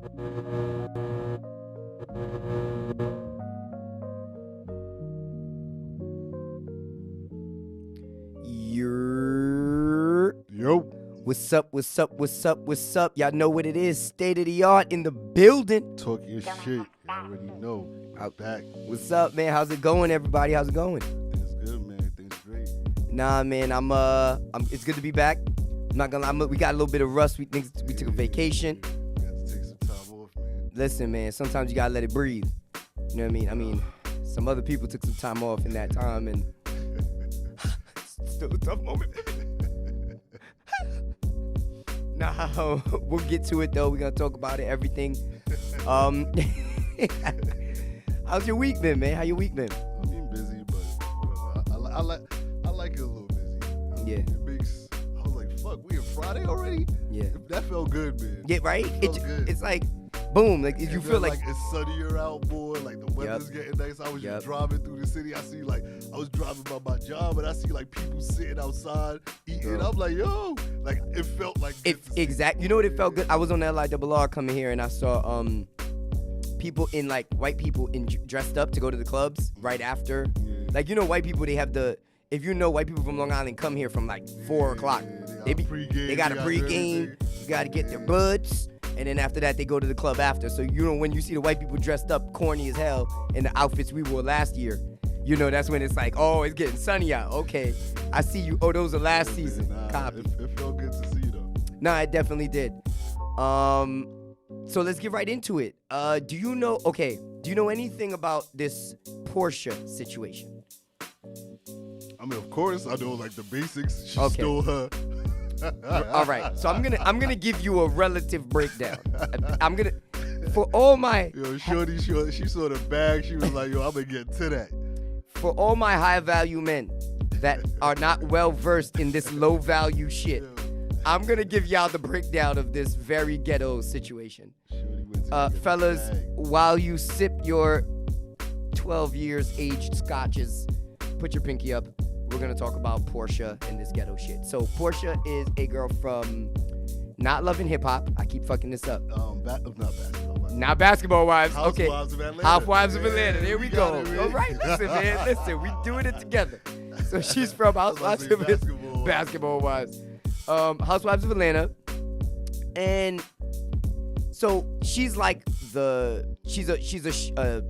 Yo. What's up, what's up, what's up, what's up? Y'all know what it is. State of the art in the building. Talk your shit. You already know. Out back. What's up, man? How's it going, everybody? How's it going? It's good, man. Everything's great. Nah, man, it's good to be back. I'm not gonna lie, we got a little bit of rust. We took a vacation. We had to take some time off, man. Listen, man, sometimes you gotta let it breathe. You know what I mean? I mean, some other people took some time off in that time, and it's still a tough moment. Nah, we'll get to it though. We're gonna talk about it, everything. How's your week been, man? How your week been? I mean, busy, but whatever. I like it a little busy. Yeah. It makes. I was like, fuck, we in Friday already? Yeah. That felt good, man. Yeah, right? It felt good. It's like, boom. Like, if you feel like it's sunnier out more, like the weather's getting nice. I was just driving through the city. I was driving by my job, and I see like people sitting outside eating. I'm like, yo, like it felt like exactly. You know what? It felt good. I was on the LIRR coming here, and I saw people in like white people dressed up to go to the clubs right after. Yeah. Like, you know, white people, they have if you know white people from Long Island come here from like 4 o'clock. They got a pregame. You got to get their butts. And then after that, they go to the club after. So, you know, when you see the white people dressed up corny as hell in the outfits we wore last year, you know, that's when it's like, oh, it's getting sunny out. Okay, I see you. Oh, those are last season. Copy. It felt good to see, though. Nah, it definitely did. So let's get right into it. Do you know anything about this Porsha situation? I mean, of course, I know like the basics. She Okay. stole her. All right, so I'm gonna give you a relative breakdown. I'm gonna, for all my shorty, she saw the bag. She was like, yo, I'm gonna get to that. For all my high value men that are not well versed in this low value shit, I'm gonna give y'all the breakdown of this very ghetto situation. Fellas, while you sip your 12 years aged scotches, put your pinky up. We're going to talk about Porsha and this ghetto shit. So Porsha is a girl from Not Loving Hip Hop. I keep fucking this up. Not Basketball Wives. Okay. Housewives of Atlanta. There we go. All right. Listen, man. Listen, we doing it together. So she's from Housewives of Basketball Wives. Housewives of Atlanta. And so she's like she's a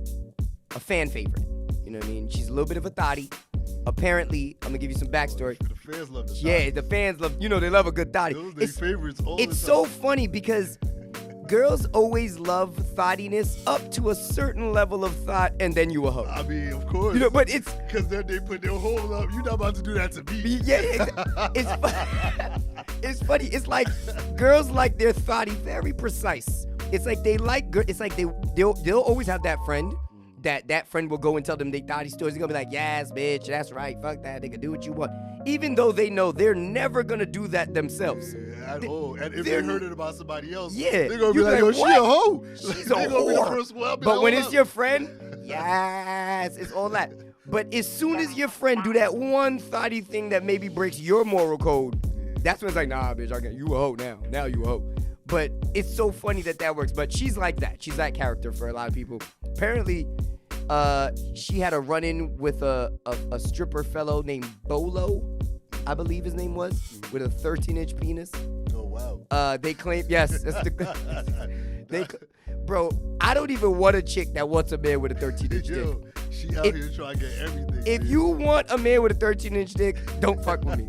fan favorite. You know what I mean? She's a little bit of a thotty. Apparently, I'm gonna give you some backstory. The fans love the thotty. Yeah, the fans love. You know, they love a good thotty. Those their favorites all the time. It's so funny because girls always love thottiness up to a certain level of thought, and then you a hoe. I mean, of course. You know, but it's because then they put their whole up. You're not about to do that to me. Yeah, it's funny. It's like girls like their thotty very precise. It's like they like. It's like they'll always have that friend. That friend will go and tell them they thotty stories. They're gonna be like, yes, bitch, that's right, fuck that, they can do what you want. Even though they know they're never gonna do that themselves. Yeah, at all. And if they heard it about somebody else, yeah, they're gonna be like, yo, she a hoe. She's a whore. Be the first one. But when it's your friend, yes, it's all that. But as soon as your friend do that one thotty thing that maybe breaks your moral code, that's when it's like, nah, bitch, you a hoe now. Now you a hoe. But it's so funny that works. But she's like that. She's that character for a lot of people. Apparently, she had a run-in with a stripper fellow named Bolo, I believe his name was, with a 13-inch penis. Oh, wow. They claim, yes. That's bro, I don't even want a chick that wants a man with a 13-inch dick. She out here trying to get everything. If you want a man with a 13-inch dick, don't fuck with me.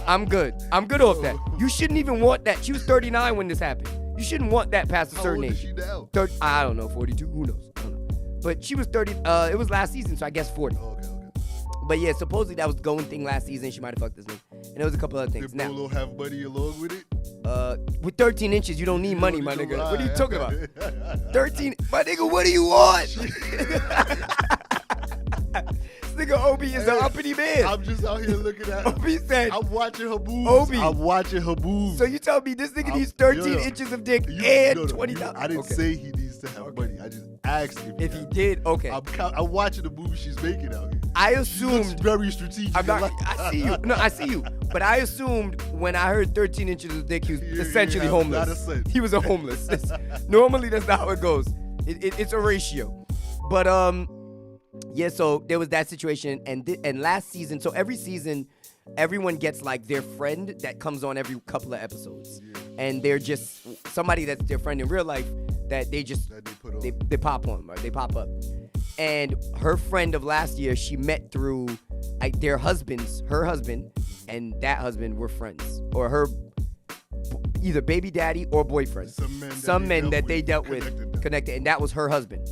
I'm good. I'm good off that. You shouldn't even want that. She was 39 when this happened. You shouldn't want that past a certain age. How old is she now? I don't know, 42. Who knows? I don't know. But she was 30. It was last season, so I guess 40. Okay. But yeah, supposedly that was the going thing last season. She might have fucked this nigga. And there was a couple other things. Did Bolo have money along with it? With 13 inches, you don't need money, my nigga. What are you talking about? 13, my nigga, what do you want? This nigga Obi is an uppity man. I'm just out here looking at Obi said, I'm watching her boobs. Obi. I'm watching her boobs. So you tell me this nigga needs 13 inches of dick and $20. I didn't say he needs to have money. I just asked if he did. Okay. I'm watching the movie she's making out here. I assumed. She looks very strategic. I see you. No, I see you. But I assumed when I heard 13 inches of dick, he was essentially homeless. He was a homeless. Normally, that's not how it goes. It's a ratio. But yeah. So there was that situation, and last season. So every season, everyone gets like their friend that comes on every couple of episodes, and they're just somebody that's their friend in real life that they just they pop on, right? They pop up. And her friend of last year, she met through her husband and that husband were friends, or her either baby daddy or boyfriend. Some men that they dealt with connected, and that was her husband.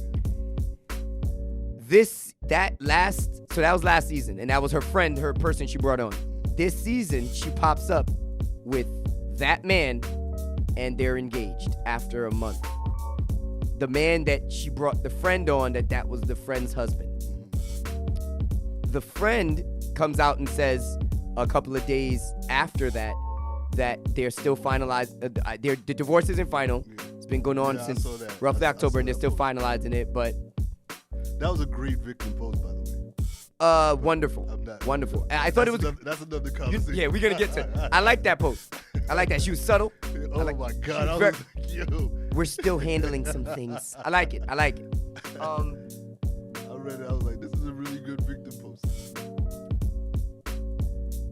That was last season, and that was her friend, her person she brought on. This season, she pops up with that man, and they're engaged after a month. The man that she brought the friend on, that was the friend's husband. The friend comes out and says a couple of days after that they're still finalized. The divorce isn't final. It's been going on since roughly October, and they're still finalizing it. But that was a great victim post, by the way. Wonderful. I thought it was. That's another conversation. Yeah, we're gonna get to it. I like that post. I like that. She was subtle. Oh my God! I was like, yo. We're still handling some things. I like it. I read it. I was like, this is a really good victim post.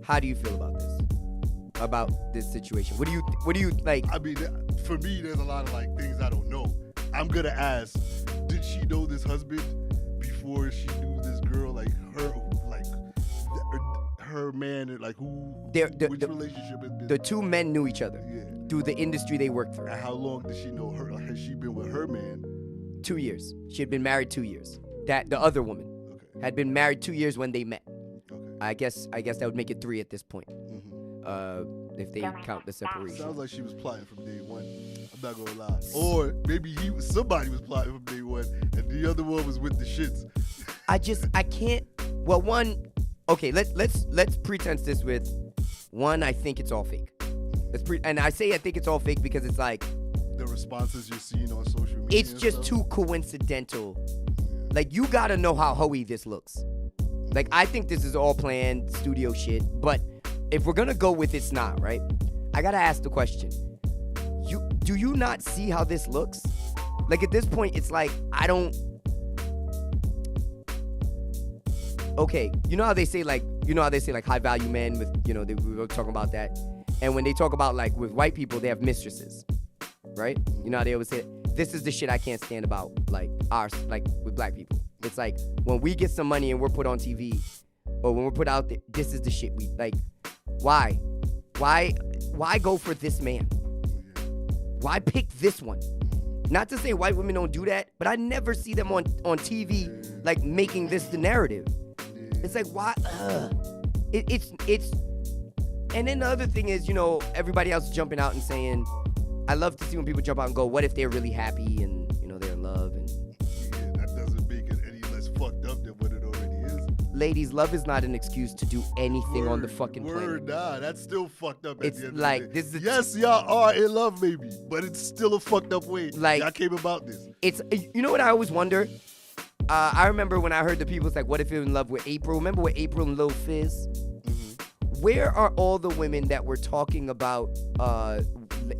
How do you feel about this situation? What do you like? I mean, for me, there's a lot of like things I don't know. I'm gonna ask, did she know this husband before she knew this girl? Like her man, like which relationship is this? The two men knew each other through the industry they worked through. And how long did she know her? Has she been with her man? 2 years. She had been married 2 years. That the other woman had been married 2 years when they met. Okay. I guess that would make it 3 at this point. Mm-hmm. If they count the separation. Sounds like she was plotting from day one. I'm not gonna lie. Or maybe somebody was plotting from day one, and the other one was with the shits. I can't. Well, one. Okay, let's pretense this with one. I think it's all fake. And I say I think it's all fake because it's like the responses you're seeing on social media. It's just too coincidental. Like, you gotta know how hoey this looks. Like, I think this is all planned studio shit. But if we're gonna go with it's not, right? I gotta ask the question. Do you not see how this looks? Like, at this point, it's like I don't. Okay, you know how they say like high value men with, we were talking about that. And when they talk about like with white people, they have mistresses, right? You know how they always say, this is the shit I can't stand about like with black people. It's like when we get some money and we're put on TV, or when we're put out there, this is the shit we like. Why go for this man? Why pick this one? Not to say white women don't do that, but I never see them on TV like making this the narrative. It's like, why? It's. And then the other thing is, everybody else jumping out and saying, I love to see when people jump out and go, what if they're really happy and, they're in love? And that doesn't make it any less fucked up than what it already is. Ladies, love is not an excuse to do anything on the fucking planet. Nah, that's still fucked up. It's like, this is yes, y'all are in love, maybe, but it's still a fucked up way. Like, y'all came about this. It's, what I always wonder? I remember when I heard the people, it's like, what if you're in love with April? Remember with April and Lil Fizz? Mm-hmm. Where are all the women that were talking about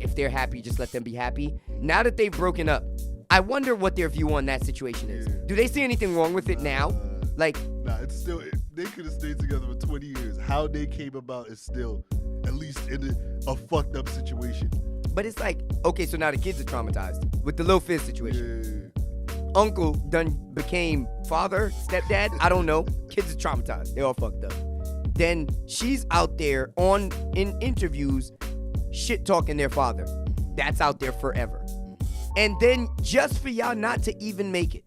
if they're happy, just let them be happy? Now that they've broken up, I wonder what their view on that situation is. Do they see anything wrong with it now? Nah, it's still, they could have stayed together for 20 years. How they came about is still, at least in a fucked up situation. But it's like, okay, so now the kids are traumatized with the Lil Fizz situation. Uncle done became father, stepdad, I don't know. Kids are traumatized. They all fucked up. Then she's out there in interviews shit talking their father. That's out there forever. And then just for y'all not to even make it.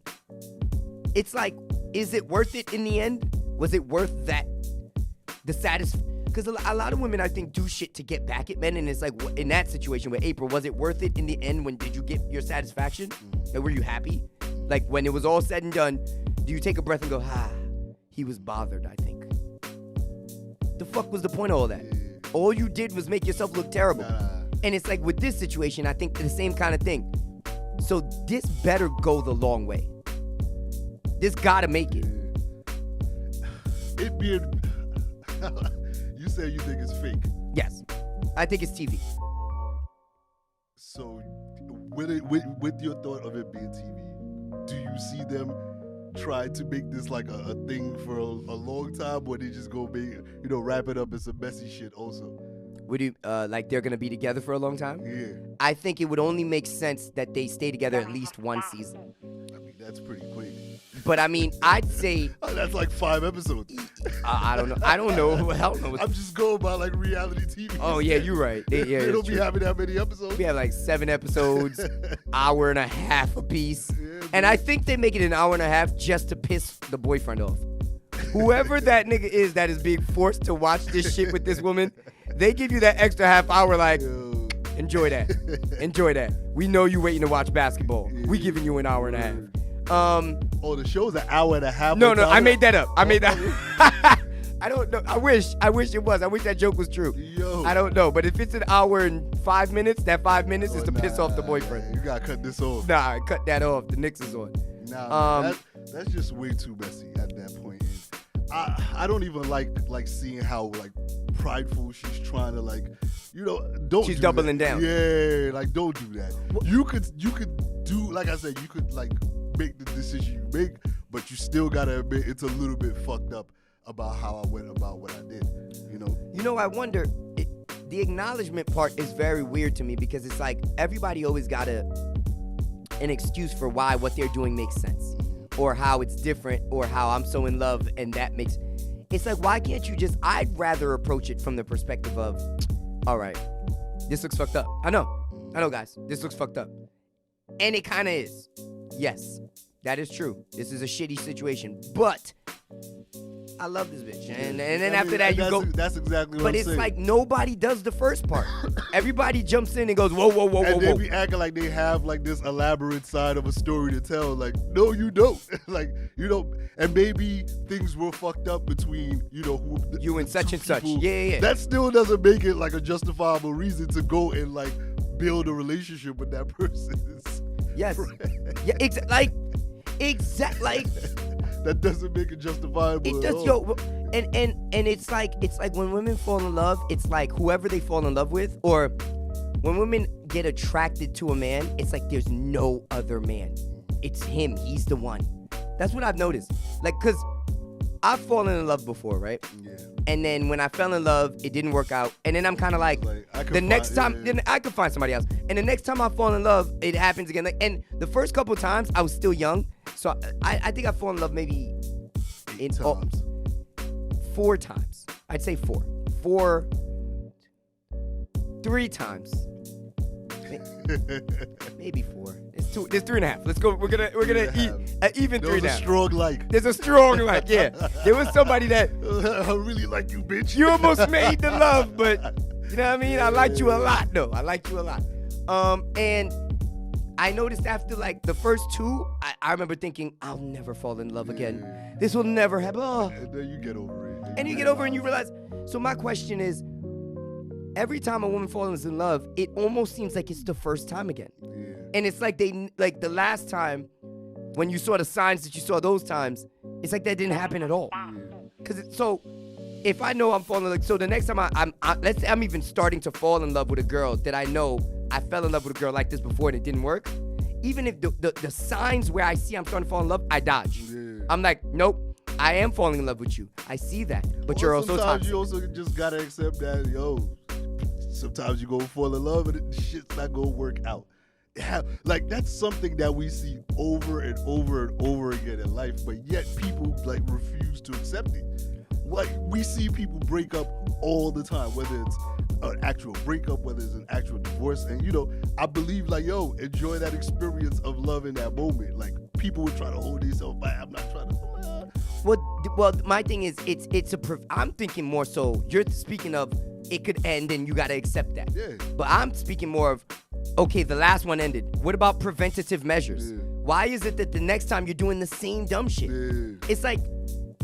It's like, is it worth it in the end? Was it worth that? The satisfaction? Because a lot of women, I think, do shit to get back at men. And it's like, in that situation with April, was it worth it in the end? When did you get your satisfaction? And were you happy? Like, when it was all said and done, do you take a breath and go, he was bothered, I think. The fuck was the point of all that? All you did was make yourself look terrible. And it's like, with this situation, I think the same kind of thing. So this better go the long way. This gotta make it. It being, you saying you think it's fake. Yes. I think it's TV. So, with your thought of it being TV, do you see them try to make this like a thing for a long time, or they just go make, wrap it up in some messy shit also? Would you like they're gonna be together for a long time? Yeah. I think it would only make sense that they stay together at least one season. I mean, that's pretty quick. But I mean, I'd say that's like 5 episodes. I don't know. I don't know. Hell no. I'm just going by like reality TV. Oh yeah, you're right. They don't be having that many episodes. We have like 7 episodes, hour and a half a piece, Yeah, and I think they make it an hour and a half just to piss the boyfriend off. Whoever that nigga is that is being forced to watch this shit with this woman, they give you that extra half hour like, enjoy that. Enjoy that. We know you waiting to watch basketball. We giving you an hour and a half. The show's an hour and a half. No, I made that up. I made that. I don't know. I wish it was. I wish that joke was true. Yo. I don't know. But if it's an hour and 5 minutes, that 5 minutes is to piss off the boyfriend. You gotta cut this off. Nah, cut that off. The Knicks is on. Nah, that's just way too messy at that point. I don't even like seeing how like prideful she's trying to like, don't. She's do doubling that. down. Yeah, like don't do that. You could do, like I said, you could like make the decision you make, but you still gotta admit it's a little bit fucked up about how I went about what I did. I wonder. The acknowledgement part is very weird to me because it's like everybody always got an excuse for why what they're doing makes sense, or how it's different, or how I'm so in love and that makes. It's like, why can't you just? I'd rather approach it from the perspective of, all right, this looks fucked up. I know, guys, this looks fucked up, and it kind of is. Yes, that is true. This is a shitty situation, but I love this bitch. And then after that, you go. That's exactly what I'm saying. But it's like nobody does the first part. Everybody jumps in and goes, whoa, whoa, whoa, and whoa, they whoa. be acting like they have like this elaborate side of a story to tell. Like, no, you don't. Like, you don't. And maybe things were fucked up between, You and such and such. Yeah. That still doesn't make it like a justifiable reason to go and like build a relationship with that person. Yes. Yeah, exactly. That doesn't make it justifiable. It does, yo. And it's like when women fall in love, it's like whoever they fall in love with, or when women get attracted to a man, it's like there's no other man. It's him. He's the one. That's what I've noticed. Like, cause I've fallen in love before, right? Yeah. And then when I fell in love, it didn't work out. And then I'm kind of like the next time, then I could find somebody else. And the next time I fall in love, it happens again. And the first couple of times, I was still young. So I think I fall in love maybe 8 times. 4 times. I'd say 4. 3 times. Maybe 4. There's 3.5. Let's go. We're gonna eat even 3.5. There's a strong like. There's a strong like. Yeah. There was somebody that I really like you, bitch. you almost made the love, but you know what I mean. I liked you a lot, though. I liked you a lot. And I noticed after like the first 2, I remember thinking I'll never fall in love again. This will never happen. Oh. And then you get over it. And you get over it and you realize. So my question is, every time a woman falls in love, it almost seems like it's the first time again. Yeah. And it's like like the last time when you saw the signs that you saw those times, it's like that didn't happen at all. So if I know I'm falling in love, so the next time let's say I'm even starting to fall in love with a girl that I know I fell in love with a girl like this before and it didn't work, even if the signs where I see I'm starting to fall in love, I dodge. Yeah. I'm like, nope. I am falling in love with you. I see that, but you're also toxic. Sometimes you also just gotta accept that, sometimes you go fall in love and shit's not gonna work out. Yeah, like that's something that we see over and over and over again in life, but yet people like refuse to accept it. Like we see people break up all the time, whether it's an actual breakup, whether it's an actual divorce, and I believe like enjoy that experience of love in that moment. Like people would try to hold themselves back. I'm not trying to. Well, my thing is, I'm thinking more so. You're speaking of it could end and you gotta accept that. Yeah. But I'm speaking more of, okay, the last one ended. What about preventative measures? Yeah. Why is it that the next time you're doing the same dumb shit? Yeah. It's like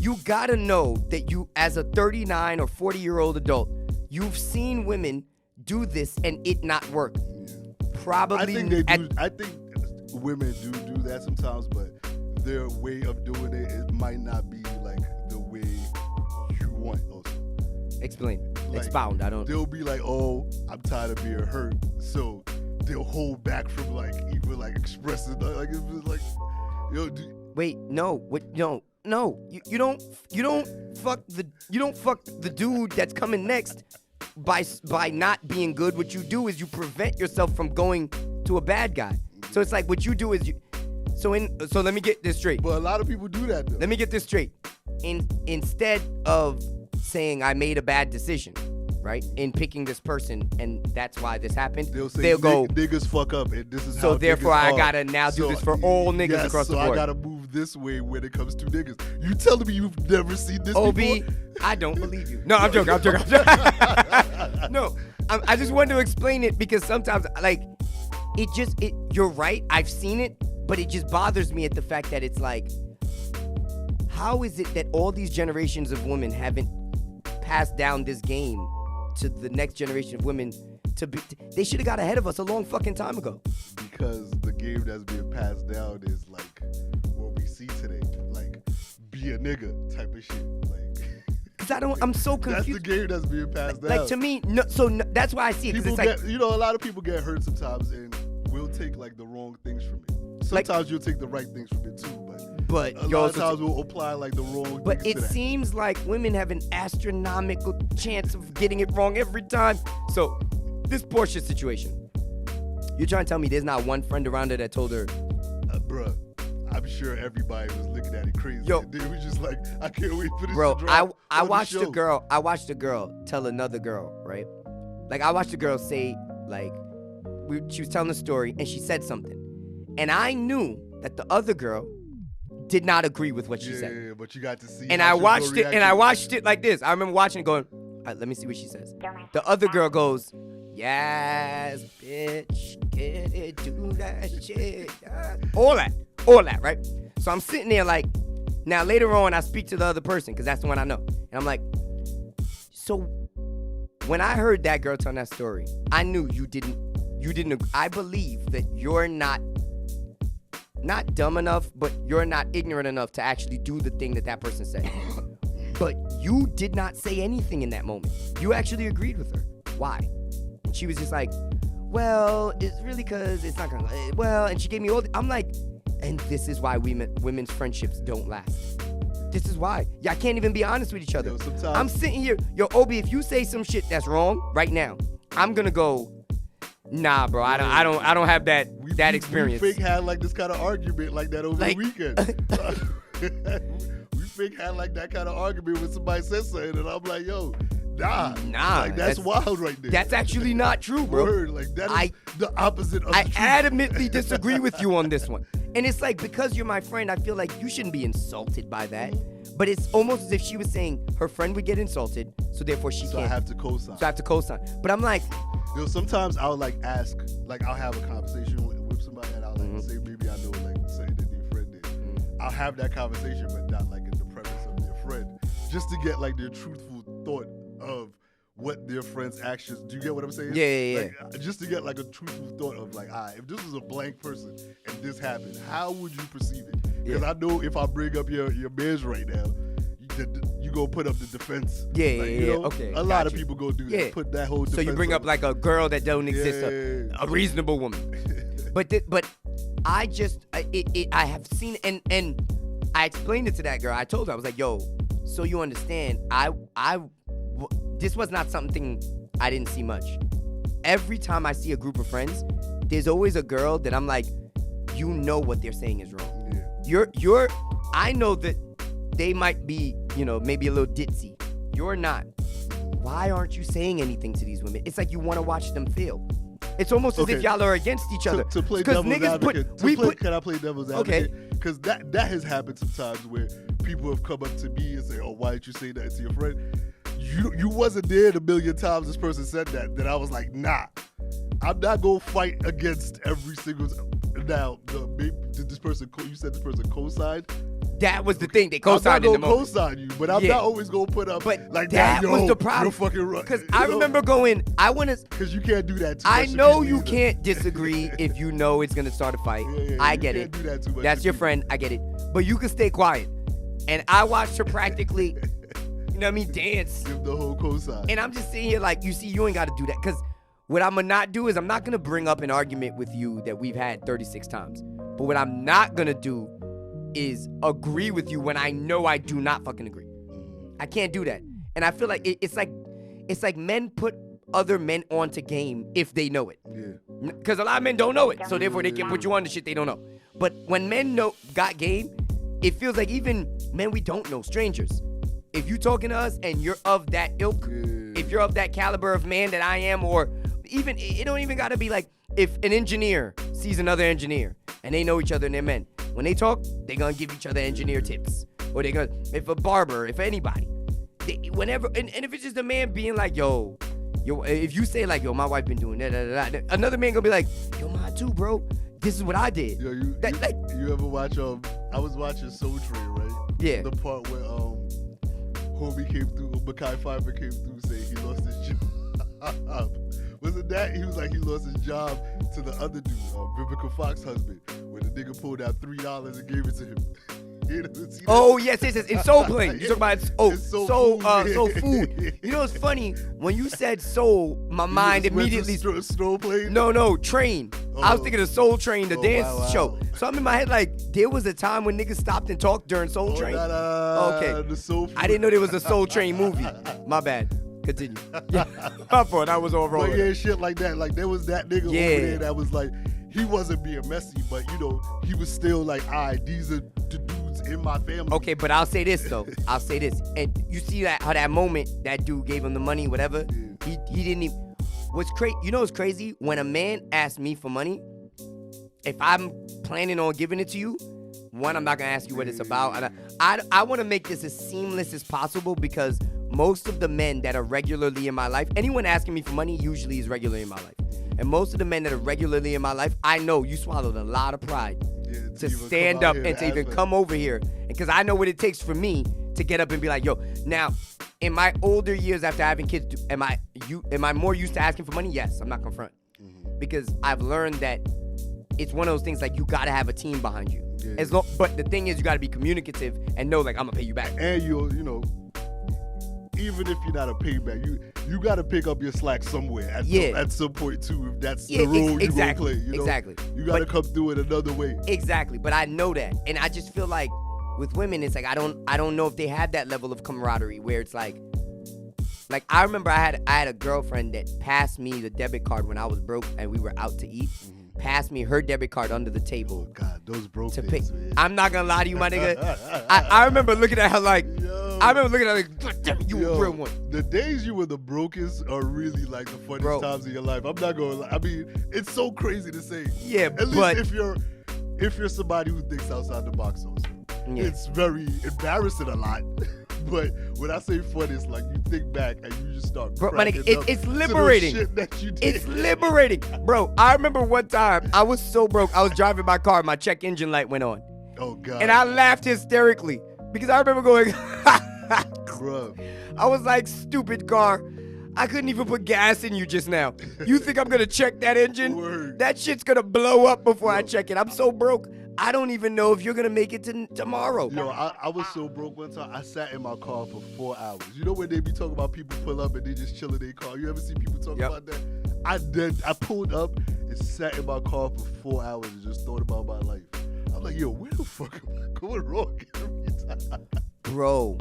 you gotta know that you, as a 39 or 40-year-old adult, you've seen women do this and it not work. Yeah. Probably. I think they do. I think women do that sometimes, but their way of doing it might not be like the way you want also. Explain. Like, expound. I don't. They'll be like, "Oh, I'm tired of being hurt," so they'll hold back from like even like expressing like it's just like, yo. Wait, no, what? No. You don't fuck the dude that's coming next by not being good. What you do is you prevent yourself from going to a bad guy. So it's like what you do is you. So let me get this straight. But a lot of people do that though. Let me get this straight. Instead of saying I made a bad decision, right, in picking this person and that's why this happened, they'll go niggas fuck up and this is how. So therefore I gotta now do this for all niggas across the board. So I gotta move this way when it comes to niggas. You telling me you've never seen this OB, before? I don't believe you. No, I'm joking. No, I just wanted to explain it because sometimes like you're right. I've seen it, but it just bothers me at the fact that it's like, how is it that all these generations of women haven't passed down this game to the next generation of women they should have got ahead of us a long fucking time ago. Because the game that's being passed down is like what we see today, like be a nigga type of shit. Like, cause I'm so confused. That's the game that's being passed down. Like to me, that's why I see it. Cause it's like, a lot of people get hurt sometimes, and we'll take like the wrong things from it. Sometimes you'll take the right things from it too, but a lot of times we'll apply like the wrong. But things it seems like women have an astronomical chance of getting it wrong every time. So this Porsha situation, you're trying to tell me there's not one friend around her that told her, bruh, I'm sure everybody was looking at it crazy. Yo, they was just like, I can't wait for this bro, to drop. I watched a girl tell another girl, right? Like I watched a girl say, like, she was telling a story and she said something. And I knew that the other girl did not agree with what she said. Yeah, but you got to see. And I watched it like this. I remember watching it going, all right, let me see what she says. The other girl goes, yes, bitch, get it, do that shit. All that, right? So I'm sitting there like, now later on I speak to the other person because that's the one I know. And I'm like, so when I heard that girl tell that story, I knew you didn't, I believe that you're not dumb enough, but you're not ignorant enough to actually do the thing that person said. But you did not say anything in that moment. You actually agreed with her. Why? And she was just like, well, it's really because it's not gonna, well, and she gave me I'm like, and this is why women's friendships don't last. This is why. Y'all can't even be honest with each other. Yo, I'm sitting here, Obi, if you say some shit that's wrong right now, I'm gonna go, nah, bro, I don't have that experience. We fake had like this kind of argument like that over the weekend. We fake had like that kind of argument when somebody says something, and I'm like, yo, nah, like that's wild right there. That's actually not true, bro. Word, like that is the opposite of I the truth. adamantly disagree with you on this one. And it's like, because you're my friend, I feel like you shouldn't be insulted by that. But it's almost as if she was saying her friend would get insulted, so therefore she can't. I have to co-sign. So I have to co-sign. But I'm like, sometimes I'll like ask, like I'll have a conversation with somebody and I'll like say maybe I know like something that their friend did. I'll have that conversation, but not like in the presence of their friend, just to get like their truthful thought of what their friend's actions. Do you get what I'm saying? Yeah. Like, just to get like a truthful thought of like, if this was a blank person and this happened, how would you perceive it? Because I know if I bring up your man's right now, you go put up the defense. Okay. A lot of people go do that. Put that whole defense. So you bring up like a girl that don't exist, a reasonable woman. but I have seen and I explained it to that girl. I told her, I was like, yo, so you understand, this was not something I didn't see much. Every time I see a group of friends, there's always a girl that I'm like, you know what they're saying is wrong. Yeah. I know that they might be, maybe a little ditzy. You're not. Why aren't you saying anything to these women? It's like you want to watch them fail. It's almost as if y'all are against each other. To play devil's advocate, can I play devil's advocate? Because that has happened sometimes where people have come up to me and say, oh, why didn't you say that to your friend? You wasn't there the million times this person said that I was like, nah, I'm not going to fight against every single. Now, did this person, you said this person co-signed? That was the thing. They co-signed in the moment. I'm not going to co-sign you, but I'm not always going to put up like that. That was the problem. You're fucking right. Because I remember going, I want to. Because you can't do that too much. I know you can't disagree if you know it's going to start a fight. I get it. Do that too much. That's your friend. I get it. But you can stay quiet. And I watched her practically. You know what I mean? Dance. Give the whole cosign. And I'm just sitting here like, you see, you ain't got to do that. Because what I'm going to not do is I'm not going to bring up an argument with you that we've had 36 times. But what I'm not going to do is agree with you when I know I do not fucking agree. I can't do that. And I feel like it's like men put other men onto game if they know it. Yeah. Because a lot of men don't know it. So therefore they can put you on the shit they don't know. But when men got game, it feels like even men we don't know, strangers. If you talking to us and you're of that ilk, if you're of that caliber of man that I am, or even, it don't even gotta be like, if an engineer sees another engineer and they know each other and they're men, when they talk, they're gonna give each other engineer tips. Or they're gonna, if a barber, if anybody, whenever, and if it's just a man being like, yo, if you say like, yo, my wife been doing that, another man gonna be like, yo, mine too, bro. This is what I did. Yo, you ever watch, I was watching Soul Train, right? Yeah. The part where, homie came through, Mekhi Phifer came through saying he lost his job. Was it that? He was like, he lost his job to the other dude, Vivica Fox's husband, when the nigga pulled out $3 and gave it to him. Oh, yes. In Soul Plane. You talking about soul food. You know what's funny? When you said soul, my mind immediately... Soul Plane? No, Train. Oh. I was thinking of Soul Train, the dance wow. show. So I'm in my head like, there was a time when niggas stopped and talked during Soul Train? Okay. The Soul I didn't know there was a Soul Train movie. My bad. Continue. Yeah. My fault. I was all wrong. But yeah, shit like that. Like, there was that nigga over there that was like, he wasn't being messy, but, you know, he was still like, all right, these are the dudes in my family. Okay, but I'll say this, though. I'll say this. And you see how that moment, that dude gave him the money, whatever, he didn't even... What's crazy? You know what's crazy? When a man asks me for money, if I'm planning on giving it to you, one, I'm not going to ask you what it's about. And I want to make this as seamless as possible because most of the men that are regularly in my life, anyone asking me for money usually is regularly in my life. And most of the men that are regularly in my life, I know you swallowed a lot of pride to stand up and to even come over here. Because I know what it takes for me to get up and be like, yo, now, in my older years after having kids, am I more used to asking for money? Yes, I'm not gonna front. Because I've learned that it's one of those things like you gotta have a team behind you. Yeah. But the thing is, you gotta be communicative and know like I'm gonna pay you back. And you know, even if you're not a payback, you gotta pick up your slack somewhere at some point too. If that's the role you gonna play, you know? Exactly. You gotta come through it another way. Exactly. But I know that, and I just feel like with women, it's like I don't know if they have that level of camaraderie where it's like I remember I had a girlfriend that passed me the debit card when I was broke and we were out to eat. Passed me her debit card under the table. Oh God, those broke to days, pay. Man. I'm not gonna lie to you, my nigga. I remember looking at her like, God damn it, you a real one. The days you were the brokest are really like the funniest times of your life. I'm not gonna lie. I mean, it's so crazy to say. Yeah, at least if you're somebody who thinks outside the box also. Yeah. It's very embarrassing a lot. But when I say fun, it's like you think back and you just start cracking up. It's liberating. To the shit that you did. It's liberating. Bro, I remember one time, I was so broke, I was driving my car, my check engine light went on. Oh, God. And I laughed hysterically because I remember going, Bruh. I was like, stupid car. I couldn't even put gas in you just now. You think I'm going to check that engine? Word. That shit's going to blow up before I check it. I'm so broke. I don't even know if you're going to make it to tomorrow. Yo, I was so broke one time, I sat in my car for 4 hours. You know when they be talking about people pull up and they just chill in their car? You ever see people talk about that? I did. I pulled up and sat in my car for 4 hours and just thought about my life. I'm like, yo, where the fuck am I going wrong every time? Bro.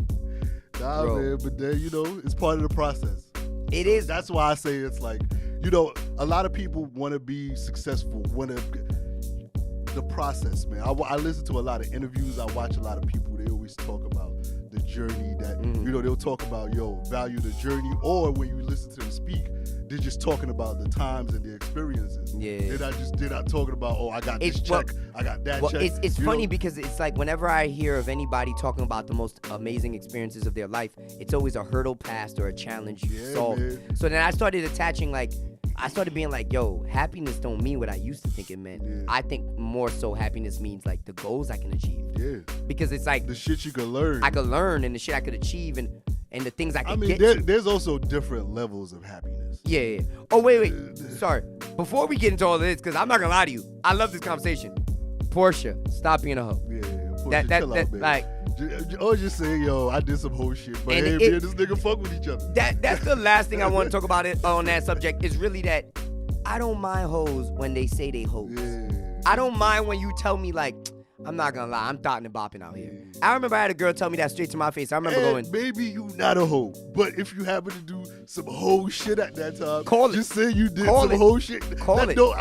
Nah, man, but then, you know, it's part of the process. It is. That's why I say it's like, you know, a lot of people want to be successful, the process, man. I listen to a lot of interviews. I watch a lot of people. They always talk about the journey that, you know, they'll talk about, yo, value the journey. Or when you listen to them speak, they're just talking about the times and the experiences. Yeah. They're not talking about, oh, I got this check, I got that check. It's funny because it's like whenever I hear of anybody talking about the most amazing experiences of their life, it's always a hurdle passed or a challenge solved. Man. So then I started attaching I started being like, yo, happiness don't mean what I used to think it meant. Yeah. I think more so happiness means like the goals I can achieve. Yeah. Because it's like the shit you can learn. I could learn and the shit I could achieve and the things I could get to. There's also different levels of happiness. Yeah. Oh, wait. Sorry. Before we get into all of this, because I'm not going to lie to you, I love this conversation. Porsha, stop being a hoe. Yeah. Porsha, chill out, baby. Like, Or just say, yo, I did some whole shit, but And hey, me and this nigga fuck with each other. That's the last thing I want to talk about it on that subject is really that I don't mind hoes when they say they hoes. Yeah. I don't mind when you tell me like, I'm not gonna lie, I'm dotting and bopping out here. I remember I had a girl tell me that straight to my face. I remember going, maybe you not a hoe, but if you happen to do some hoe shit at that time, call it. Just say you did Call some it. hoe shit. Call it. No,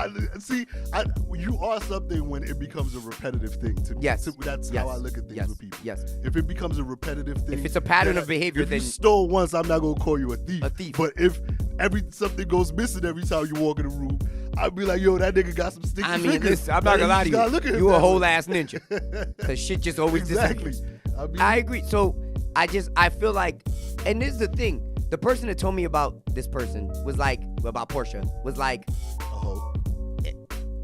you are something when it becomes a repetitive thing to me. Yes. That's Yes. how I look at things Yes. with people. Yes. If it becomes a repetitive thing, If it's a pattern then of behavior, if then you stole once, I'm not gonna call you a thief. A thief. But if something goes missing every time you walk in the room, I'd be like, yo, that nigga got some sticky I mean, fingers. listen, I'm not gonna lie to you. You a whole ass ninja. Cause shit just always Exactly. disappears. I agree. So I feel like, and this is the thing. The person that told me about this person was like, about Porsha, was like, a hoe.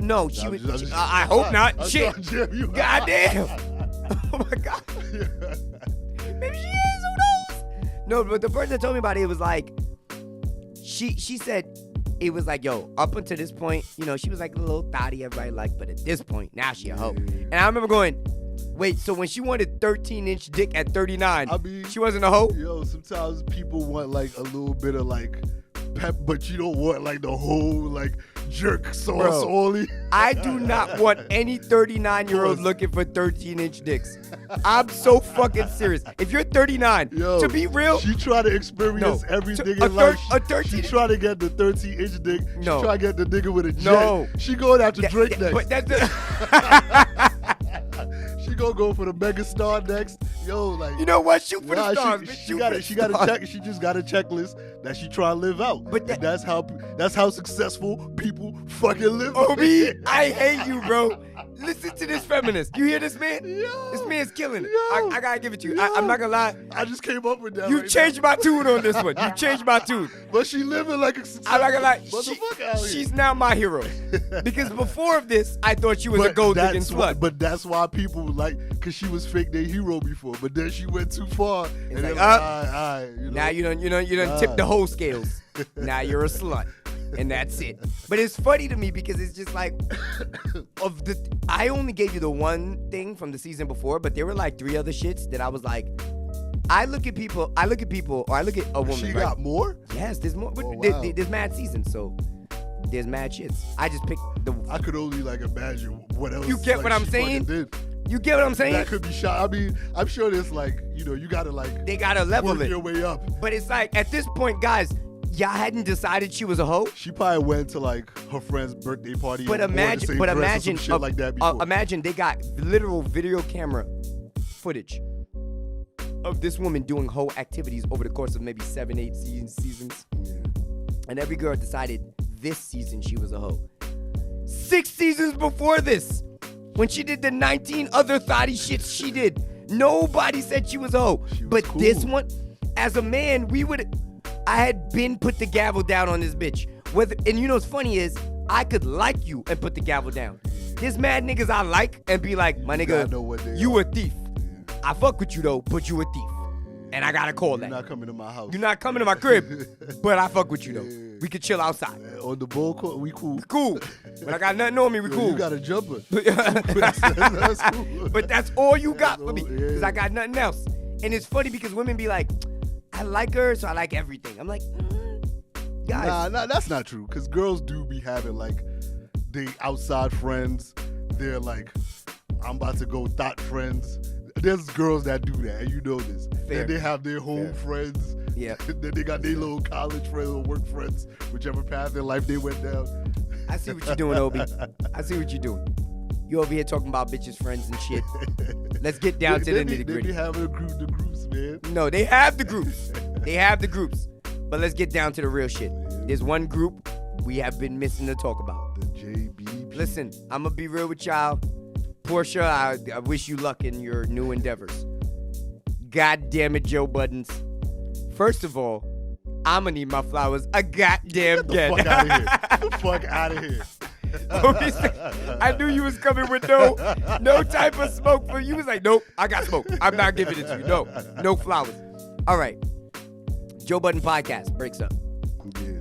no, she was. I hope not. Shit. God damn. Oh my God. Maybe she is. Who knows? No, but the person that told me about it was like, she said, it was like, yo, up until this point, you know, she was like a little thotty, everybody liked, but at this point, now she a hoe. And I remember going, wait, so when she wanted 13-inch dick at 39, I mean, she wasn't a hoe? Yo, sometimes people want like a little bit of like pep, but you don't want like the whole like jerk sauce only. I do not want any 39-year-old looking for 13-inch dicks. I'm so fucking serious. If you're 39, Yo, to be real, she try to experience everything in a life. thirteen. She try to get the 13-inch dick. No. She try to get the nigga with a jet. No. She going after Drake next. But that's the, She gonna go for the mega star next. Yo, like, you know what? Shoot for the stars, bitch. she got a check. She just got a checklist that she try to live out. But and that's how successful people fucking live. Obi, I hate you, bro. Listen to this feminist. You hear this man? Yo, This man's killing it. yo, I gotta give it to you. yo. I'm not gonna lie. I just came up with that. You right changed my tune on this one. You changed my tune. But she living like a successful I'm not gonna lie. motherfucker out here. She's now my hero. Because before of this, I thought she was a gold digging slut. But that's why people like, cause she was fake their hero before. But then she went too far. And like, then all right, you know. Now you done tip the whole scales. Now you're a slut. And that's it. But it's funny to me because it's just like I only gave you the one thing from the season before, but there were like 3 other shits that I was like, I look at people, or I look at a woman. She right? got more? Yes, there's more. But Oh, wow. there's mad seasons, so there's mad shits. I just picked the. I could only like imagine what else. You get like, what I'm she saying? fucking did. You get what I'm saying? That could be shot. I mean, I'm sure there's like, you gotta like They gotta level work it. your way up. But it's like at this point, guys, y'all hadn't decided she was a hoe. She probably went to like her friend's birthday party. But and wore the same dress or imagine, some shit like that before. imagine they got literal video camera footage of this woman doing hoe activities over the course of maybe 7, 8 seasons. Yeah. And every girl decided this season she was a hoe. 6 seasons before this, when she did the 19 other thotty shits she did, nobody said she was a hoe. She was But cool. this one, as a man, I had been put the gavel down on this bitch. And you know what's funny is, I could like you and put the gavel down. There's mad niggas I like and be like, my gotta nigga, know what they you are. a thief. I fuck with you though, but you a thief. And I gotta call You're that. not coming to my house. You're not coming to my crib, but I fuck with you though. Yeah. We could chill outside. On the bull court, we cool. Cool. But I got nothing on me, we Yo, cool. You got a jumper. But That's cool. that's all you got for me. all, Because yeah. I got nothing else. And it's funny because women be like, I like her, so I like everything. I'm like, guys. Nah, that's not true. Cause girls do be having like they outside friends. They're like, I'm about to go thought friends. There's girls that do that, and you know this. Fair. And they have their home friends. Yeah. Then they got their little college friends or work friends, whichever path in life they went down. I see what you're doing, Obi. I see what you're doing. You over here talking about bitches, friends, and shit. Let's get down to the nitty They gritty. be having the groups, man. No, they have the groups. They have the groups. But let's get down to the real shit. There's one group we have been missing to talk about. The JBP. Listen, I'm going to be real with y'all. Porsha, I wish you luck in your new endeavors. God damn it, Joe Buddens. First of all, I'm going to need my flowers a goddamn Get the get. fuck out of here. Get the fuck out of here. I knew you was coming with no type of smoke for you. Was like, nope, I got smoke. I'm not giving it to you. No flowers. All right. Joe Budden podcast breaks up. Yeah.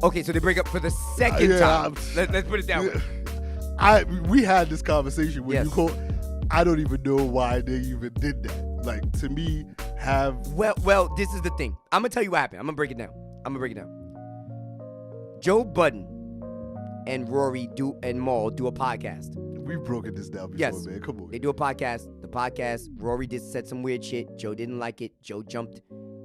Okay, so they break up for the second Yeah, time. Let's put it that way. We had this conversation when Yes. you called. I don't even know why they even did that. Like, to me, Well, this is the thing. I'm gonna tell you what happened. I'm gonna break it down. Joe Budden and Rory and Mal do a podcast. We've broken this down before, Yes. man. Come on. They do a podcast. The podcast, Rory said some weird shit. Joe didn't like it. Joe jumped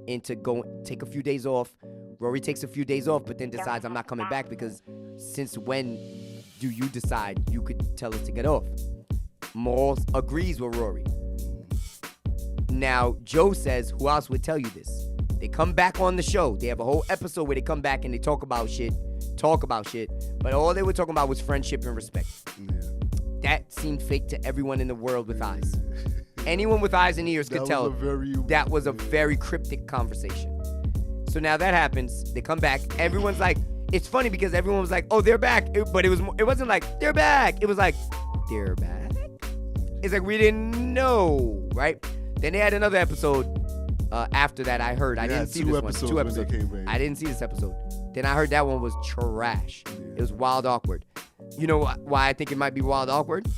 into take a few days off. Rory takes a few days off, but then decides I'm not coming back because since when do you decide you could tell us to get off? Mal agrees with Rory. Now, Joe says, who else would tell you this? They come back on the show. They have a whole episode where they come back and they talk about shit, but all they were talking about was friendship and respect. Yeah. That seemed fake to everyone in the world with eyes. Anyone with eyes and ears could tell that was a very cryptic conversation. So now that happens. They come back. Everyone's like, it's funny because everyone was like, oh, they're back. But it wasn't like, they're back. It was like, they're back? It's like, we didn't know, right? Then they had another episode after that I heard. I didn't see this one. 2 episodes. I didn't see this episode. Then I heard that one was trash. It was wild awkward. You know why I think it might be wild awkward?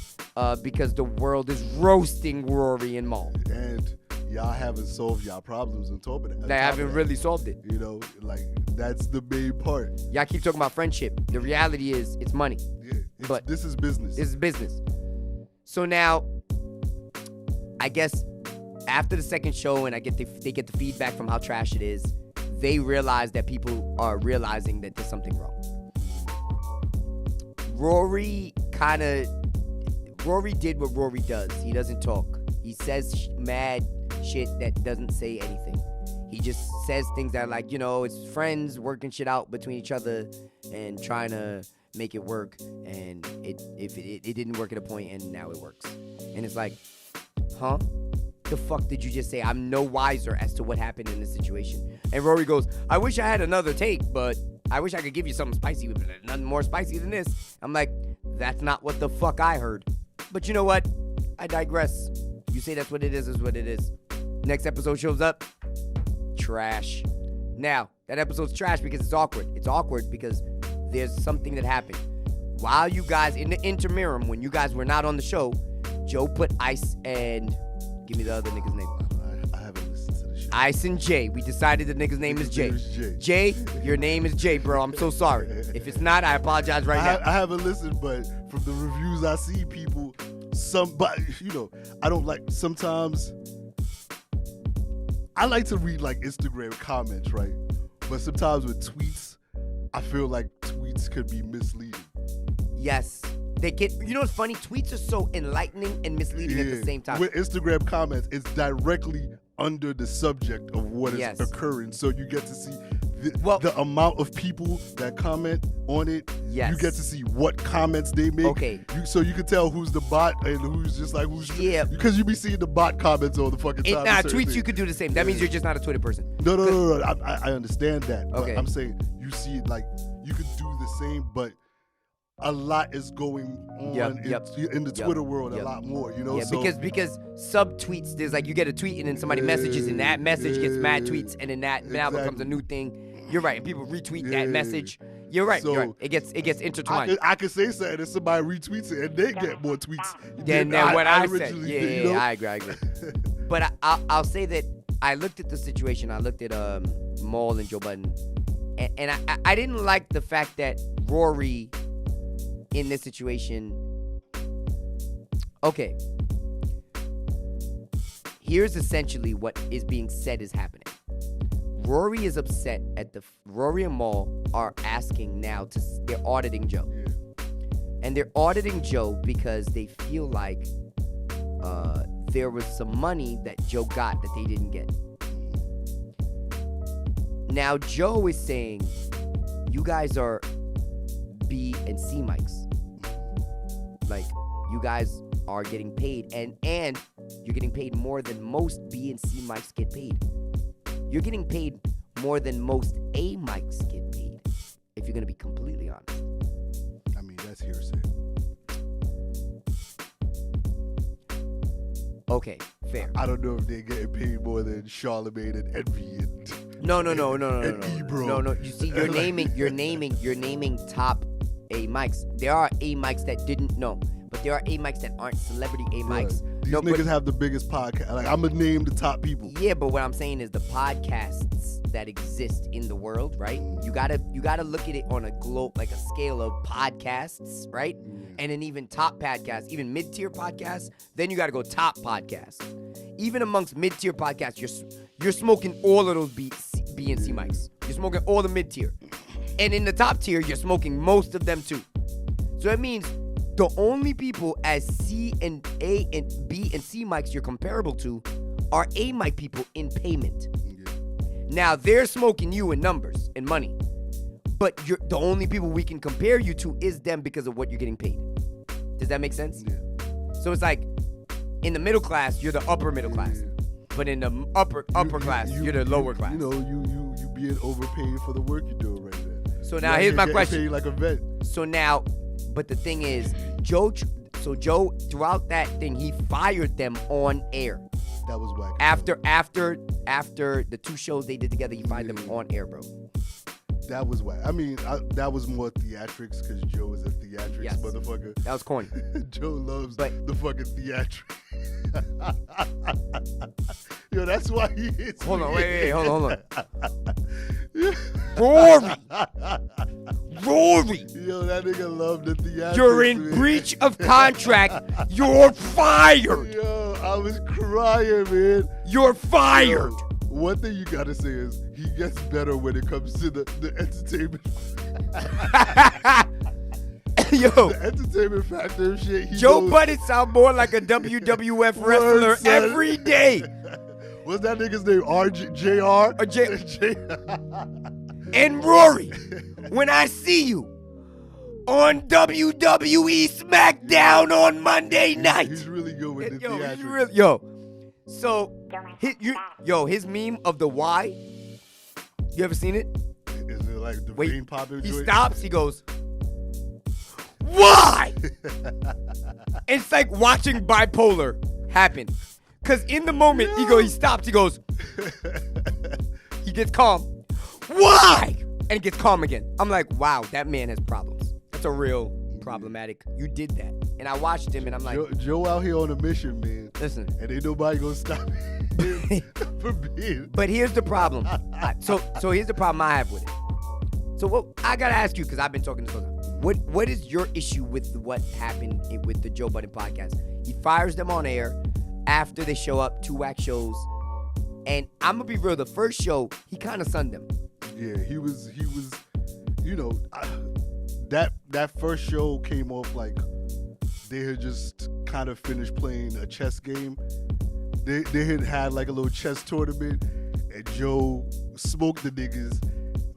Because the world is roasting Rory and Mal. And y'all haven't solved y'all problems on top of that. They haven't really solved it. You know, like, that's the main part. Y'all keep talking about friendship. The reality is it's money. Yeah, But this is business. This is business. So now, I guess after the second show and they get the feedback from how trash it is, they realize that people are realizing that there's something wrong. Rory did what Rory does. He doesn't talk. He says mad shit that doesn't say anything. He just says things that are like, you know, it's friends working shit out between each other and trying to make it work. And it didn't work at a point and now it works. And it's like, huh? The fuck did you just say? I'm no wiser as to what happened in this situation. And Rory goes, I wish I had another take, but I wish I could give you something spicy, but nothing more spicy than this. I'm like, that's not what the fuck I heard. But you know what? I digress. You say that's what it is what it is. Next episode shows up. Trash. Now, that episode's trash because it's awkward. It's awkward because there's something that happened. While you guys, in the interim, when you guys were not on the show, Joe put Ice and... Give me the other nigga's name. I haven't listened to the show. Ice and Jay. We decided the nigga's name is Jay. Jay, your name is Jay, bro. I'm so sorry. If it's not, I apologize right now. I haven't listened, but from the reviews I see, people, somebody, you know, I don't like, sometimes, I like to read like Instagram comments, right? But sometimes with tweets, I feel like tweets could be misleading. Yes. They get, you know what's funny? Tweets are so enlightening and misleading at the same time. With Instagram comments, it's directly under the subject of what is occurring. So you get to see the amount of people that comment on it. Yes. You get to see what comments they make. Okay. So you can tell who's the bot and who's just like, who's... Yeah. Because you be seeing the bot comments all the fucking time. Tweets you could do the same. That means you're just not a Twitter person. No. I understand that. Okay. But I'm saying you see it like, you could do the same, but a lot is going on in the Twitter world, a lot more, you know? Yeah, so, because sub-tweets, there's like, you get a tweet and then somebody messages and that message gets mad tweets and then that now becomes a new thing. You're right. And people retweet that message. You're right. So It gets intertwined. I could say something and somebody retweets it and they get more tweets than what I said. Did, you know? I agree. But I'll say that I looked at the situation. I looked at Mal and Joe Budden. And I didn't like the fact that Rory... in this situation, okay, here's essentially what is being said is happening. Rory is upset at Rory and Mal are asking now they're auditing Joe. And they're auditing Joe because they feel like there was some money that Joe got that they didn't get. Now, Joe is saying, you guys are B and C mics. Like, you guys are getting paid, and you're getting paid more than most B and C mics get paid. You're getting paid more than most A mics get paid, if you're going to be completely honest. I mean, that's hearsay. Okay, fair. I don't know if they're getting paid more than Charlamagne and Envy and No. Ebro. No. You see, you're naming top A mics. There are A mics that didn't know, but there are A mics that aren't celebrity A mics These niggas have the biggest podcast. Like, I'm gonna name the top people. Yeah, but what I'm saying is the podcasts that exist in the world, right? You gotta look at it on a like a scale of podcasts, right? And then even top podcasts, even mid-tier podcasts. Then you gotta go top podcasts. Even amongst mid-tier podcasts, you're smoking all of those B and C mics. You're smoking all the mid-tier. And in the top tier, you're smoking most of them too. So that means the only people as C and A and B and C mics you're comparable to are A mic people in payment. Now, they're smoking you in numbers and money. But the only people we can compare you to is them because of what you're getting paid. Does that make sense? Yeah. So it's like, in the middle class, you're the upper middle class. But in the upper class, you're the lower class. You know, you being overpaid for the work you're doing right there. So now here's my question. Paid like a vet. So now, but the thing is, Joe, throughout that thing, he fired them on air. That was whack. After the 2 shows they did together, he fired them on air, bro. That was whack. I mean, that was more theatrics because Joe is a theatrics motherfucker. That was corny. Joe loves the fucking theatrics. Yo, that's why he hits Hold me. on, wait, hold on. Rory! Yo, that nigga loved the theatrics. You're in breach of contract. You're fired. Yo, I was crying, man. You're fired. Yo, one thing you gotta say is he gets better when it comes to the entertainment. Yo, the entertainment factor of shit. Joe Budden sound more like a WWF wrestler every day. What's that nigga's name? JR? And Rory, when I see you on WWE SmackDown on Monday night. He's really good with the theatrics. So, his meme of the why, you ever seen it? Is it like the vein popping? He stops, he goes, why? It's like watching bipolar happen. Because in the moment, he stops, he goes, he gets calm. Why? And he gets calm again. I'm like, wow, that man has problems. That's a real problematic. You did that. And I watched him and I'm like, Joe out here on a mission, man. Listen. And ain't nobody gonna stop him from being. But here's the problem. So here's the problem I have with it. So what I gotta ask you, because I've been talking to someone. What is your issue with what happened with the Joe Budden podcast? He fires them on air after they show up, 2 whack shows. And I'm gonna be real, the first show, he kind of sunned them. Yeah, he was, you know, that first show came off like they had just kind of finished playing a chess game. They had like a little chess tournament, and Joe smoked the niggas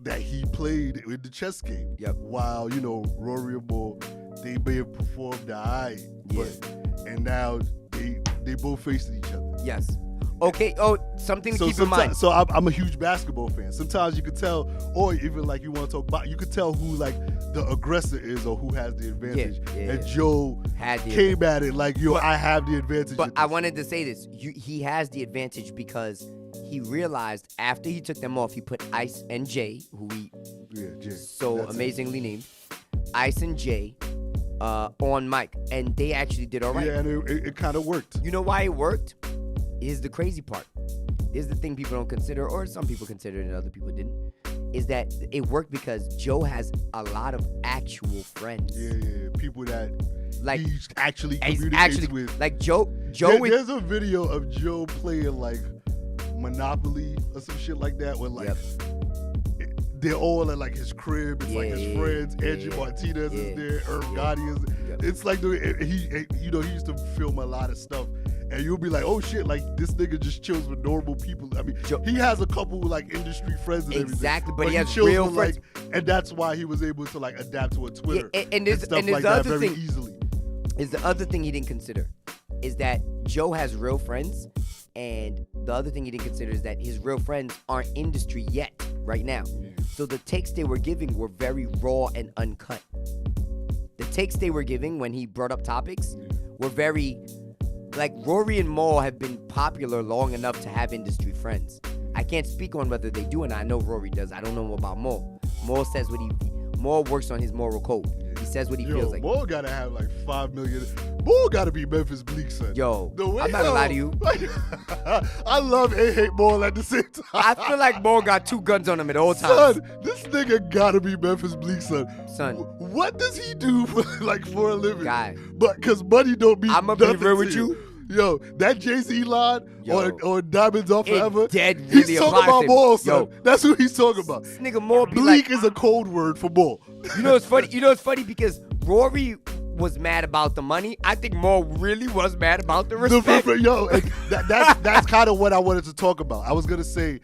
that he played in the chess game. Yep. While, you know, Rory and Mal, they may have performed and now they both facing each other. Yes. Okay. Oh, something to keep in mind. So I'm a huge basketball fan. Sometimes you could tell, or even like you want to talk about, you could tell who like the aggressor is or who has the advantage. And Joe came at it like, yo, I have the advantage. But I wanted to say this. He has the advantage because he realized after he took them off, he put Ice and Jay, who he amazingly named, Ice and Jay, on mic, and they actually did all right. Yeah, and it kind of worked. You know why it worked? Here's the crazy part. Here's the thing people don't consider, or some people considered and other people didn't, is that it worked because Joe has a lot of actual friends. Yeah. People that like he actually communicates with. Like Joe. There's a video of Joe playing like Monopoly or some shit like that, where like they're all at like his crib. It's like his friends. Angie Martinez is there. Irv Gotti is. It's like he used to film a lot of stuff. And you'll be like, oh shit, like this nigga just chills with normal people. I mean, he has a couple like industry friends and everything. Exactly, but he has chills real with, friends. Like, and that's why he was able to like adapt to a Twitter and stuff like that very easily. Is the other thing he didn't consider is that Joe has real friends, and the other thing he didn't consider is that his real friends aren't industry yet, right now. Yeah. So the takes they were giving were very raw and uncut. The takes they were giving when he brought up topics were very... Like, Rory and Mal have been popular long enough to have industry friends. I can't speak on whether they do, and I know Rory does. I don't know about Mal. Mal says Maul works on his moral code. He says what he feels like. Maul gotta have like 5 million. Maul gotta be Memphis Bleak, son. Yo, I'm not gonna lie to you. I love and hate Maul at the same time. I feel like Maul got 2 guns on him at all times. Son, this nigga gotta be Memphis Bleak, son. What does he do for a living? Guy. But cause money don't mean I'm gonna be real with you. you. Yo, that Jay-Z line or Diamonds Are Forever, really he's talking about Maul, son. Yo, that's who he's talking about. This nigga Maul be Bleak like, is a code word for Maul. You know what's funny? Because Rory was mad about the money. I think Maul really was mad about the respect. That's kind of what I wanted to talk about. I was gonna say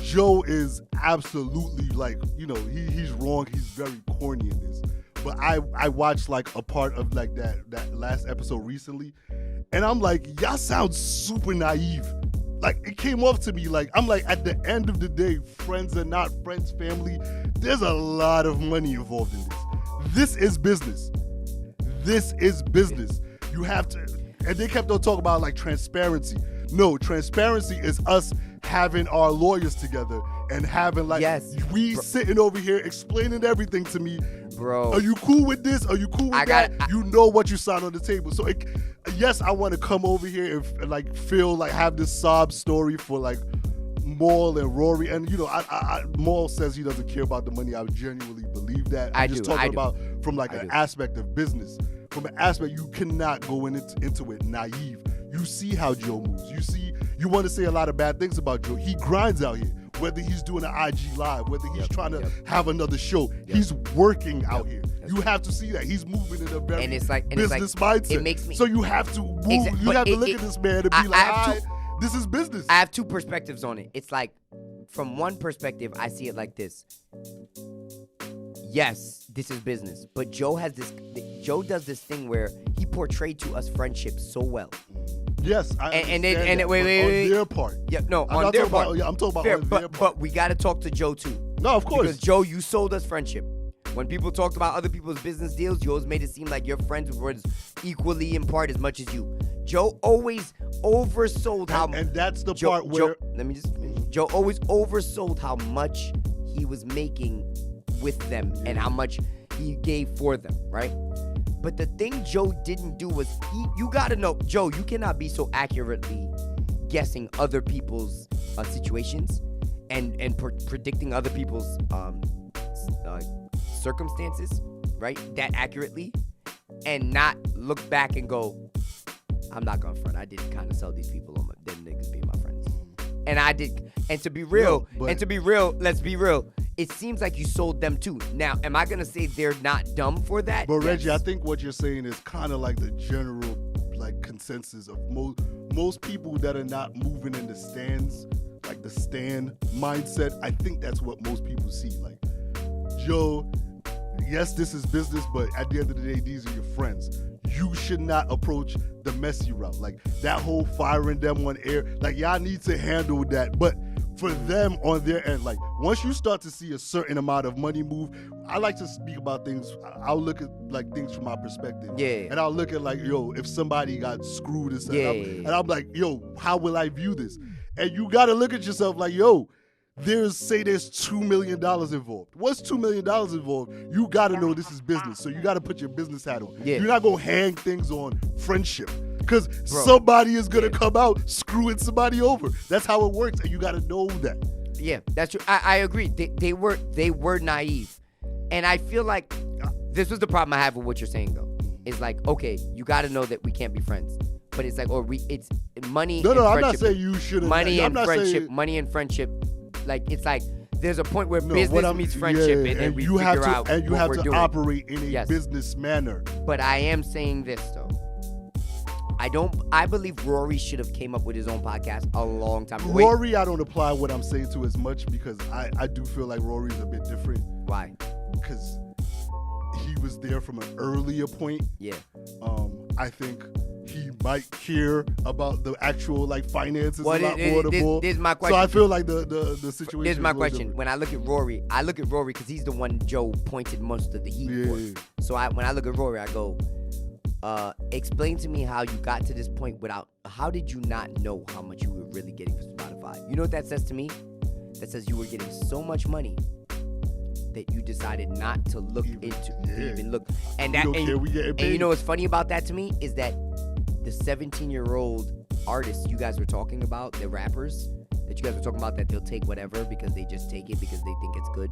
Joe is absolutely he's wrong. He's very corny in this. But I watched like a part of like that last episode recently, and I'm like, y'all sound super naive. Like it came off to me like I'm like, at the end of the day, friends are not friends, family. There's a lot of money involved in this. This is business. This is business. You have to, and they kept on talking about like transparency. No, transparency is us having our lawyers together and having sitting over here explaining everything to me. Bro, are you cool with this? Are you cool with that? You know what you signed on the table. So yes, I want to come over here and like feel like have this sob story for like Maul and Rory. And Maul says he doesn't care about the money. I genuinely believe that. I'm just talking about from like an aspect of business. From an aspect, you cannot go into it naive. You see how Joe moves. You want to say a lot of bad things about Joe. He grinds out here. Whether he's doing an IG live, whether he's trying to have another show, he's working out here. You have to see that he's moving in a very business mindset. It makes me. So you have to move. You have to look at this man and be this is business. I have 2 perspectives on it. It's like, from one perspective, I see it like this. Yes, this is business, but Joe does this thing where he portrayed to us friendship so well. Yes, wait, on their part. Yeah, no, on their part. I'm talking about fair, on their part. But we got to talk to Joe too. No, of course. Because Joe, you sold us friendship. When people talked about other people's business deals, you always made it seem like your friends were equally in part as much as you. Joe always oversold and that's the part where Joe always oversold how much he was making with them and how much he gave for them, right? But the thing Joe didn't do was you gotta know, Joe, you cannot be so accurately guessing other people's situations and predicting other people's circumstances, right? That accurately, and not look back and go, I'm not gonna front. I did kind of sell these people on them niggas being my friends, and I did. And to be real, let's be real. It seems like you sold them too. Now, am I gonna say they're not dumb for that? But Reggie, I think what you're saying is kind of like the general consensus of most people that are not moving in the stands, like the stand mindset. I think that's what most people see. Like, Joe, yes, this is business, but at the end of the day, these are your friends. You should not approach the messy route. Like that whole firing them on air, like y'all need to handle that. But for them on their end, like once you start to see a certain amount of money move, I like to speak about things. I'll look at like things from my perspective. Yeah. And I'll look at like, yo, if somebody got screwed and I'm like, yo, how will I view this? And you got to look at yourself like, yo, there's $2 million involved. What's $2 million involved? You got to know this is business. So you got to put your business hat on. Yeah. You're not going to hang things on friendship. Because somebody is going to come out screwing somebody over. That's how it works, and you got to know that. Yeah, that's true. I agree. They were naive. And I feel like this was the problem I have with what you're saying, though. It's like, okay, you got to know that we can't be friends. But it's like, it's money and friendship. No, I'm not saying you shouldn't. Money and friendship. Like, it's like, there's a point where business meets friendship, and then we figure out and you what have we're to doing. operate in a business manner. But I am saying this, though. I believe Rory should have came up with his own podcast a long time ago. Rory, I don't apply what I'm saying to as much because I do feel like Rory's a bit different. Why? Because he was there from an earlier point. Yeah. I think he might care about the actual finances a lot more than Maul. This is my question. So I feel like the situation. This is my question. Different. When I look at Rory because he's the one Joe pointed most of the heat for. Yeah. So when I look at Rory, I go, explain to me how you got to this point how did you not know how much you were really getting from Spotify? You know what that says to me? That says you were getting so much money that you decided not to look even look. And that, we don't care, we getting and paid. you know what's funny about that to me is that the 17-year-old artists you guys were talking about, the rappers that you guys were talking about, that they'll take whatever because they just take it because they think it's good.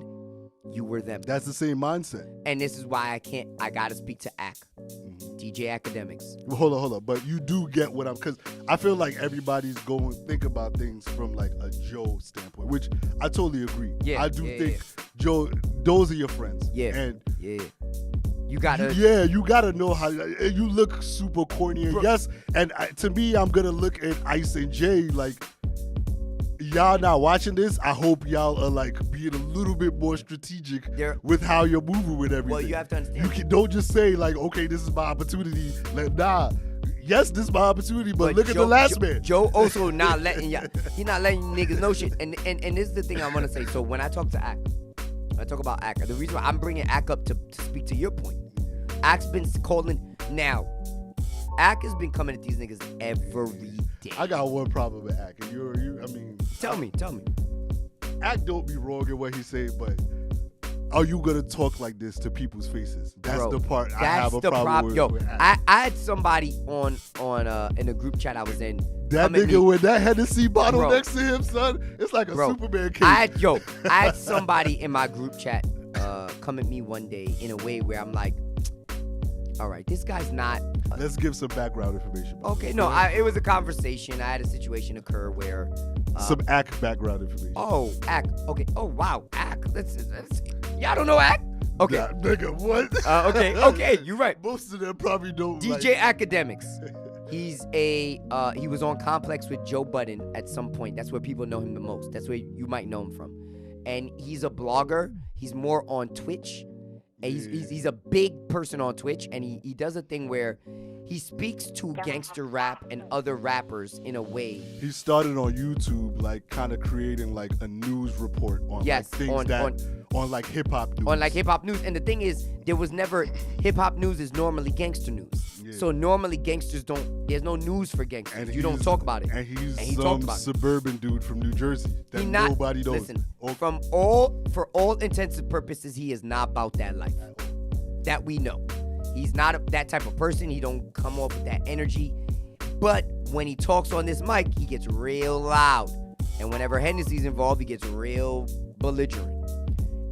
You were them. That's the same mindset. And this is why I gotta speak to Ak. DJ Academics. Well, hold on. But you do get what because I feel like everybody's going to think about things from like a Joe standpoint, which I totally agree. Yeah, I do think Joe, those are your friends. Yeah. And you gotta. You gotta know how you look super corny. And yes, and to me, I'm gonna look at Ice and Jay like. Y'all not watching this, I hope y'all are like being a little bit more strategic with how you're moving with everything. Well, you have to understand. Don't just say like, okay, this is my opportunity. Like, nah. Yes, this is my opportunity, but look at the last man. Joe also not letting y'all. He not letting niggas know shit. And this is the thing I want to say. So when I talk to Ak, I talk about Ak. The reason why I'm bringing Ak up to speak to your point. Ak's been calling now. Ak has been coming at these niggas every day. I got one problem with Ak. And I mean, tell me. Ak don't be wrong in what he say, but are you gonna talk like this to people's faces? That's the part I have a problem with. With I had somebody on in a group chat I was in. That nigga with that Hennessy bottle next to him, son, it's like a Superman cake. I had somebody in my group chat come at me one day in a way where I'm like, all right, this guy's not. Let's give some background information. Okay, no, it was a conversation. I had a situation occur where. Some Ak background information. Oh, Ak. Okay. Oh, wow, Ak. Y'all don't know Ak? Okay. Nah, nigga, what? Okay, you're right. Most of them probably don't. DJ Academics. He was on Complex with Joe Budden at some point. That's where people know him the most. That's where you might know him from. And he's a blogger. He's more on Twitch. And he's a big person on Twitch, and he does a thing where he speaks to gangster rap and other rappers in a way. He started on YouTube, like kind of creating like a news report on like things on like hip hop news. On like hip hop news, and the thing is, there was never hip hop news is normally gangster news. Yeah. So normally gangsters don't. There's no news for gangsters. And you don't talk about it. And he's some suburban dude from New Jersey that nobody knows. Listen, for all intents and purposes, he is not about that life. That we know. He's not that type of person. He don't come off with that energy. But when he talks on this mic, he gets real loud. And whenever Hennessy's involved, he gets real belligerent.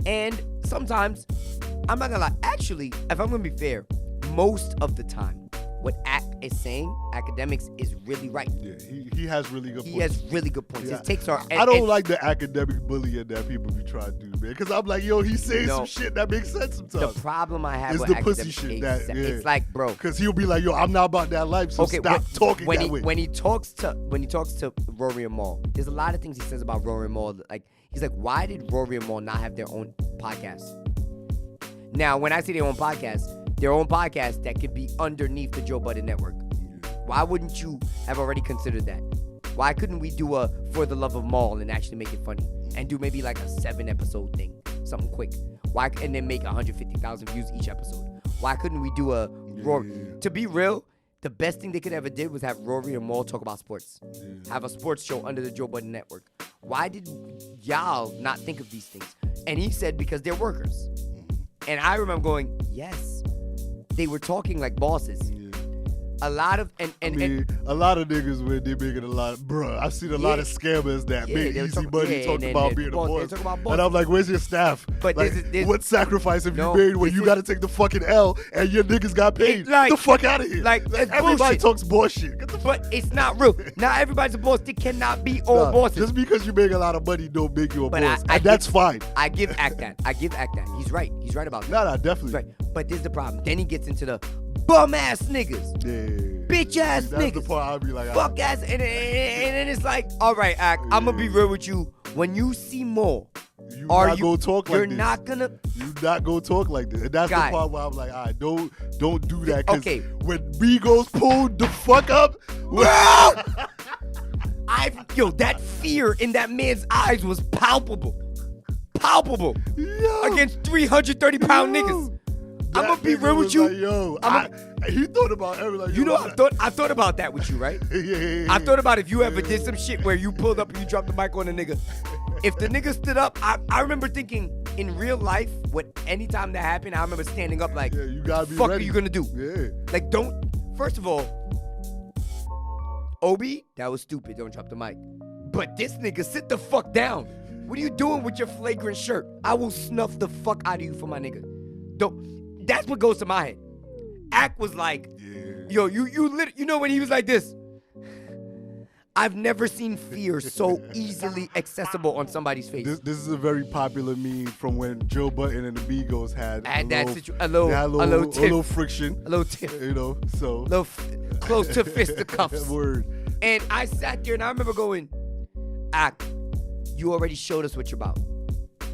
And sometimes, I'm not gonna lie, actually, if I'm gonna be fair, most of the time, what Ak is saying, Academics, is really right. Yeah, he has really good points. He has really good points. Yeah. His takes are... I don't like the academic bullying that people be trying to do, man. Because I'm like, yo, he's saying some shit that makes sense sometimes. The problem I have with the pussy Academics shit. It's like, bro... Because he'll be like, yo, I'm not about that life, so stop talking that way. When he talks to Rory and Mal, there's a lot of things he says about Rory and Mal. Like, he's like, why did Rory and Mal not have their own podcast? Now, when I say their own podcast that could be underneath the Joe Budden Network. Why wouldn't you have already considered that? Why couldn't we do a For the Love of Mal and actually make it funny? And do maybe like a 7-episode thing, something quick. And then make 150,000 views each episode. Why couldn't we do a Rory? To be real, the best thing they could ever did was have Rory and Mal talk about sports. Have a sports show under the Joe Budden Network. Why did y'all not think of these things? And he said because they're workers. And I remember going, yes. They were talking like bosses. A lot of a lot of niggas when they making a lot of, bruh, I've seen a lot of scammers that make easy money talk about being a boss. And I'm like, where's your staff? But like, what sacrifice have you made when you got to take the fucking L and your niggas got paid? Like, the fuck out of here. Like everybody bullshit. talks bullshit. But it's not real. Not everybody's a boss. They cannot be all bosses. Just because you make a lot of money don't make you a boss. And that's fine. I give Ak that. He's right. He's right about that. Nah, definitely. He's right. But this is the problem. Then he gets into the bum ass niggas, bitch ass niggas. That's the part I'll be like, fuck ass, and then it's like, all right, Ak, I'm gonna be real with you. When you see more, you're not gonna talk like this. You're not gonna talk like this. And that's the part where I'm like, all right, don't do that. Okay. When Migos pulled the fuck up, that fear in that man's eyes was palpable. Against 330-pound niggas. I'm gonna be real with you. Like, he thought about everything. You know, I thought about that with you, right? Yeah. I thought about if you ever did some shit where you pulled up and you dropped the mic on a nigga. If the nigga stood up, I remember thinking, in real life, anytime that happened, I remember standing up like, you gotta be fuck ready. are you gonna do? Yeah. Like, first of all, Obi, that was stupid. Don't drop the mic. But this nigga, sit the fuck down. What are you doing with your flagrant shirt? I will snuff the fuck out of you for my nigga. That's what goes to my head. Ack was like, yo, you know when he was like this? I've never seen fear so easily accessible on somebody's face. This is a very popular meme from when Joe Budden and the Migos had a little friction. A little tiff. You know, so. Close to fisticuffs. Word. And I sat there and I remember going, Ack, you already showed us what you're about.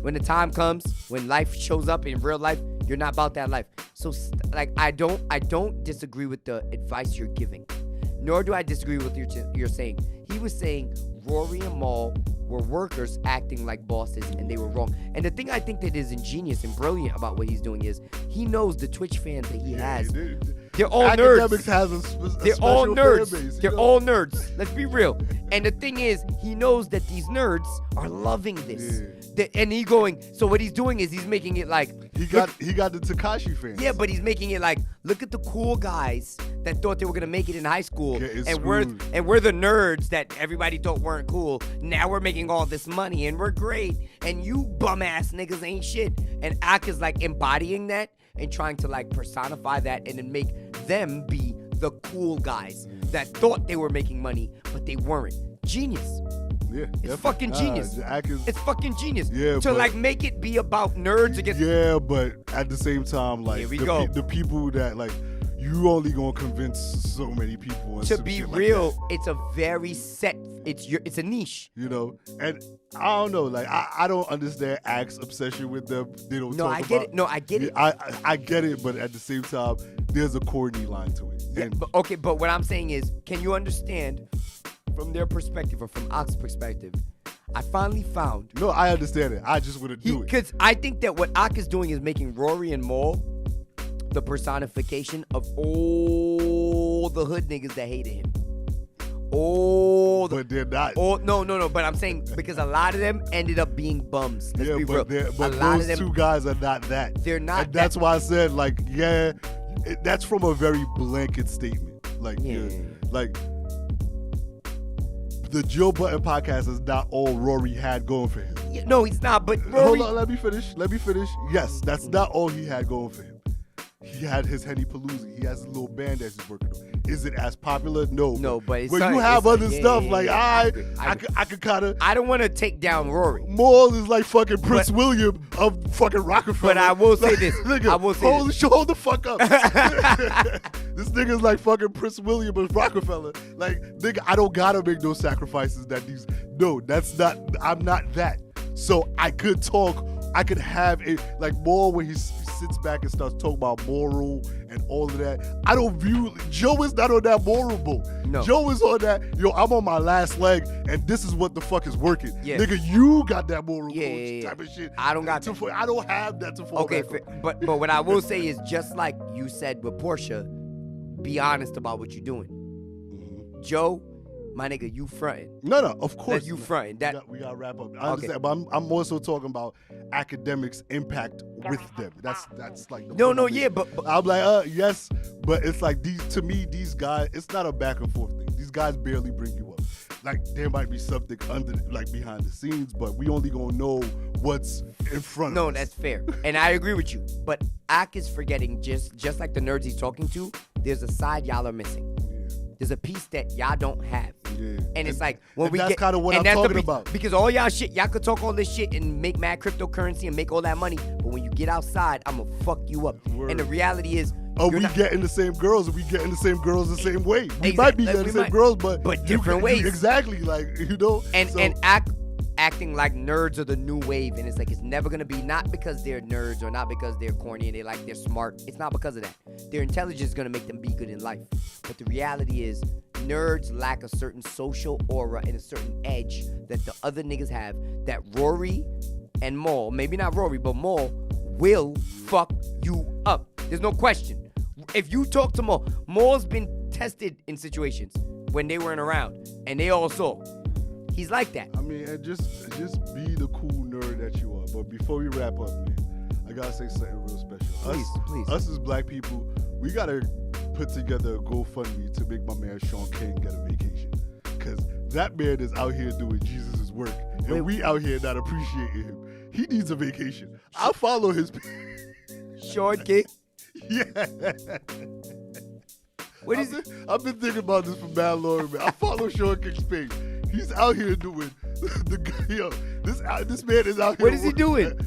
When the time comes, when life shows up in real life, you're not about that life. So, like, I don't disagree with the advice you're giving, nor do I disagree with what you're saying. He was saying Rory and Mal were workers acting like bosses, and they were wrong. And the thing I think that is ingenious and brilliant about what he's doing is he knows the Twitch fans that he has. They're all Academics nerds. Has They're all nerds. Fan base, They're all nerds. Let's be real. And the thing is, he knows that these nerds are loving this. And he going. So what he's doing is he's making it like he got the Tekashi fans. Yeah, but he's making it like, look at the cool guys that thought they were gonna make it in high school, and we're the nerds that everybody thought weren't cool. Now we're making all this money and we're great, and you bum ass niggas ain't shit. And Ak is like embodying that and trying to like personify that and then make them be the cool guys that thought they were making money but they weren't. Genius. Yeah, it's fucking genius. It's fucking genius. Yeah, to like make it be about nerds against. Yeah, but at the same time, like the people that like you only gonna convince so many people. To be real, like it's a very set. It's a niche. You know, and I don't know. Like I don't understand Axe obsession with them. They don't. No, I get it. No, I get it. I get it, but at the same time, there's a corny line to it. Yeah, but what I'm saying is, can you understand from their perspective or from Ak's perspective? I finally found. No, I understand it. I just wouldn't do it. Because I think that what Ak is doing is making Rory and Mal the personification of all the hood niggas that hated him. But they're not. No. But I'm saying because a lot of them ended up being bums. Let's be real. But those two guys are not that. They're not. And that's why I said, like, that's from a very blanket statement. Like, like the Joe Budden podcast is not all Rory had going for him. Yeah, no, he's not. But Rory. Hold on, let me finish. Yes, that's not all he had going for him. He had his Henny Palooza. He has a little band that he's working on. Is it as popular? No. No, but it's you have other stuff. Like I could kind of. I don't want to take down Rory. Maul is like fucking Prince William of fucking Rockefeller. But I will say this. Nigga, hold the fuck up. This nigga's like fucking Prince William of Rockefeller. Like, nigga, I don't gotta make no sacrifices that these. No, that's not. I'm not that. So I could talk. I could have a like Maul when he sits back and starts talking about moral and all of that. I don't view Joe is not on that moral bull. No. Joe is on that. Yo, I'm on my last leg, and this is what the fuck is working. Yeah. Nigga, you got that moral type of shit. I don't got that. I don't have that to fall back on. But what I will say is just like you said with Porsha, be honest about what you're doing. Mm-hmm. Joe, my nigga, you fronting. No, of course. You fronting. We gotta wrap up. I understand, but I'm also talking about academics' impact with them. That's like the but I'm like, yes, but it's like these guys, it's not a back and forth thing. These guys barely bring you up. Like there might be something behind the scenes, but we only gonna know what's in front of us. No, that's fair. And I agree with you. But Ak is forgetting just like the nerds he's talking to, there's a side y'all are missing. There's a piece that y'all don't have. Yeah. And it's like when we that's get kind of what I'm talking about. Because all y'all could talk all this shit and make mad cryptocurrency and make all that money, but when you get outside, I'm gonna fuck you up. Word. And the reality is, getting the same girls? Are we getting the same girls the same way? We might be getting the same girls, but different ways. Exactly, like And acting like nerds are the new wave, and it's like it's never gonna be, not because they're nerds or not because they're corny and they're smart. It's not because of that. Their intelligence is gonna make them be good in life. But the reality is, nerds lack a certain social aura and a certain edge that the other niggas have, that Rory and Mal, maybe not Rory, but Mal will fuck you up. There's no question. If you talk to Mal's been tested in situations when they weren't around, and they all saw. He's like that. I mean, and just be the cool nerd that you are. But before we wrap up, man, I gotta say something real special. Please. Us as black people, we gotta put together a GoFundMe to make my man Sean King get a vacation. Cause that man is out here doing Jesus' work, and we out here not appreciating him. He needs a vacation. I'll follow his Sean King? Yeah. What is I've been thinking about this for mad long, man. I follow Sean King's page. He's out here doing the yo. This man is out here. What is he doing?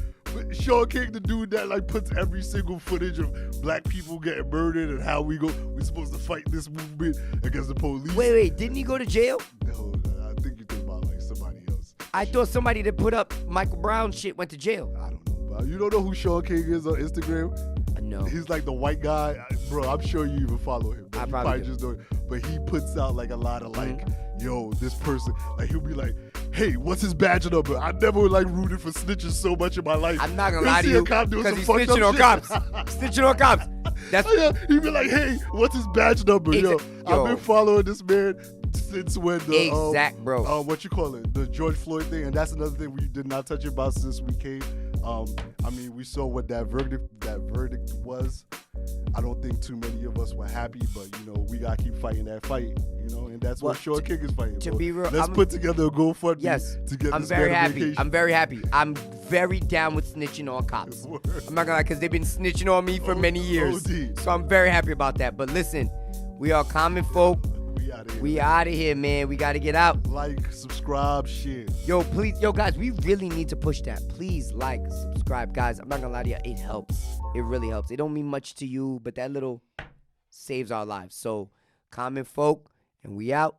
Sean King, the dude that like puts every single footage of black people getting murdered and how we're supposed to fight this movement against the police. Wait, didn't he go to jail? No, I think you think about like somebody else. I thought somebody that put up Michael Brown shit went to jail. I don't know. Bro. You don't know who Sean King is on Instagram? No. He's like the white guy. Bro, I'm sure you even follow him. I You probably just know it. But he puts out like a lot of like, yo, this person, like he'll be like, hey, what's his badge number? I never like rooted for snitches so much in my life. I'm not gonna lie to you, because he's snitching on cops. Snitching on cops. That's he'd be like, hey, what's his badge number? Yo, I've been following this man since when the bro. What you call it, the George Floyd thing, and that's another thing we did not touch about since we came. I mean, we saw what that verdict was. I don't think too many of us were happy, but you know, we gotta keep fighting that fight, you know, and that's what Sean King is fighting. To be real, let's put together a GoFundMe. Yes, to get I'm this very man a happy. vacation. I'm very happy. I'm very down with snitching on cops. I'm not gonna lie, because they've been snitching on me for many years. So I'm very happy about that. But listen, we are common folk. We out of here, man. We got to get out. Like, subscribe, share. Yo, please. Yo, guys, we really need to push that. Please like, subscribe. Guys, I'm not going to lie to you. It helps. It really helps. It don't mean much to you, but that little saves our lives. So, common folk, and we out.